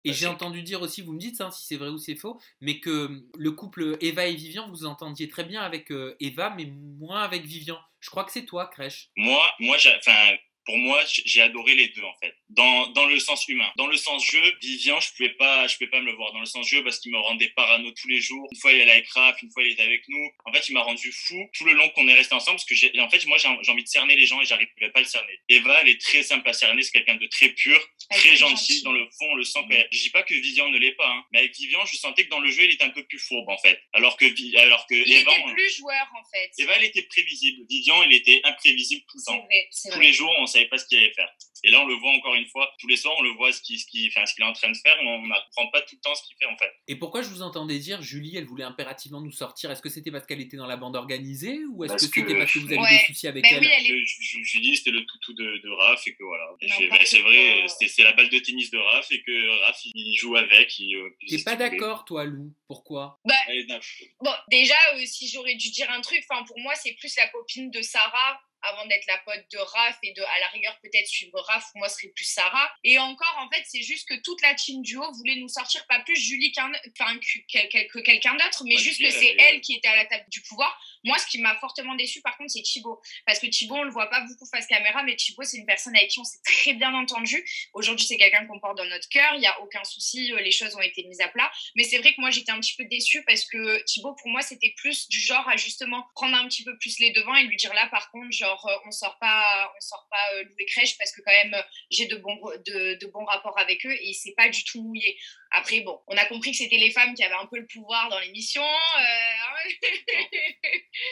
Et j'ai entendu dire aussi, vous me dites hein, si c'est vrai ou c'est faux, mais que le couple Eva et Vivian, vous entendiez très bien avec Eva, mais moins avec Vivian. Je crois que c'est toi, Crèche. Enfin, pour moi, j'ai adoré les deux en fait. Dans le sens humain, dans le sens jeu, Vivian, je pouvais pas me le voir dans le sens jeu parce qu'il me rendait parano tous les jours. Une fois il allait avec Raph, une fois il était avec nous. En fait, il m'a rendu fou tout le long qu'on est resté ensemble parce que en fait, moi j'ai envie de cerner les gens et j'arrivais pas à le cerner. Eva, elle est très simple à cerner, c'est quelqu'un de très pur, très gentil. Dans le fond, on le sent. Je dis pas que Vivian ne l'est pas, hein, mais avec Vivian, je sentais que dans le jeu, il était un peu plus fourbe en fait. Alors que il Eva, était plus joueur en fait. Eva, elle était prévisible. Vivian, il était imprévisible tout le temps. C'est tous vrai. les jours, on savait pas ce qu'il allait faire. Et là, on le voit encore une fois. Tous les soirs, on le voit ce qu'il est en train de faire. On n'apprend pas tout le temps ce qu'il fait, en fait. Et pourquoi je vous entendais dire, Julie, elle voulait impérativement nous sortir? Est-ce que c'était parce qu'elle était dans la bande organisée ou est-ce que c'était parce que vous aviez des soucis avec elle? Oui, Julie, c'était le toutou de Raph et que voilà. C'est vrai, c'est la balle de tennis de Raph et que Raph, il joue avec. T'es pas d'accord, toi, Lou? Pourquoi? Bon, déjà, si j'aurais dû dire un truc, pour moi, c'est plus la copine de Sarah avant d'être la pote de Raph et à la rigueur peut-être suivre Raph, moi ce serait plus Sarah. Et encore en fait c'est juste que toute la team duo voulait nous sortir pas plus Julie que quelqu'un d'autre, mais juste que c'est elle qui était à la table du pouvoir. Moi ce qui m'a fortement déçue par contre c'est Thibaut, parce que Thibaut on le voit pas beaucoup face caméra, mais Thibaut c'est une personne avec qui on s'est très bien entendu. Aujourd'hui c'est quelqu'un qu'on porte dans notre cœur, il y a aucun souci, les choses ont été mises à plat, mais c'est vrai que moi j'étais un petit peu déçue parce que Thibaut pour moi c'était plus du genre à justement prendre un petit peu plus les devants et lui dire là par contre genre on sort pas Lou et Crèche parce que quand même j'ai de bons rapports avec eux et c'est pas du tout mouillé. Après bon, on a compris que c'était les femmes qui avaient un peu le pouvoir dans l'émission.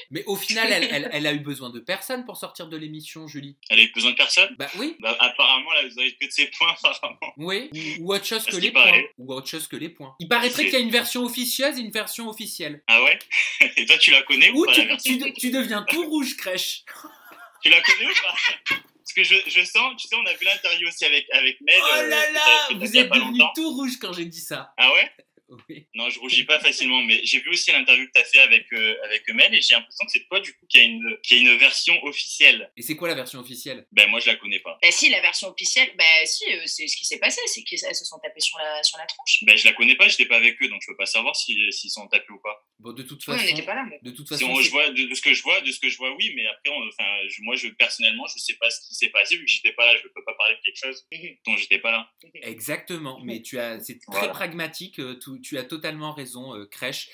Mais au final, elle a eu besoin de personne pour sortir de l'émission, Julie. Elle a eu besoin de personne? Bah oui. Apparemment, elle a besoin que de ses points, apparemment. Oui, ou autre chose que les points. Ou autre chose que les points. Il paraîtrait qu'il y a une version officieuse et une version officielle. Ah ouais? Et toi, tu la connais ou pas la version? Tu deviens tout rouge, Crèche. Tu la connais ou pas? Parce que je sens, tu sais, on a vu l'interview aussi avec Mel. Oh là là, vous êtes devenu tout rouge quand j'ai dit ça. Ah ouais? Oui. Non, je rougis pas facilement, mais j'ai vu aussi l'interview que tu as fait avec Mel et j'ai l'impression que c'est toi du coup qui a une version officielle. Et c'est quoi la version officielle? Ben moi je la connais pas. Bah si, la version officielle, c'est ce qui s'est passé, c'est qu'elles se sont tapées sur la tronche. Ben je la connais pas, j'étais pas avec eux, donc je peux pas savoir s'ils sont tapés ou pas. Bon, de toute façon, on n'était pas là. De toute façon, de ce que je vois, oui, mais après, moi, personnellement, je sais pas ce qui s'est passé vu que j'étais pas là, je peux pas parler de quelque chose dont j'étais pas là. Exactement, mais c'est très pragmatique, tu as totalement raison, Crèche.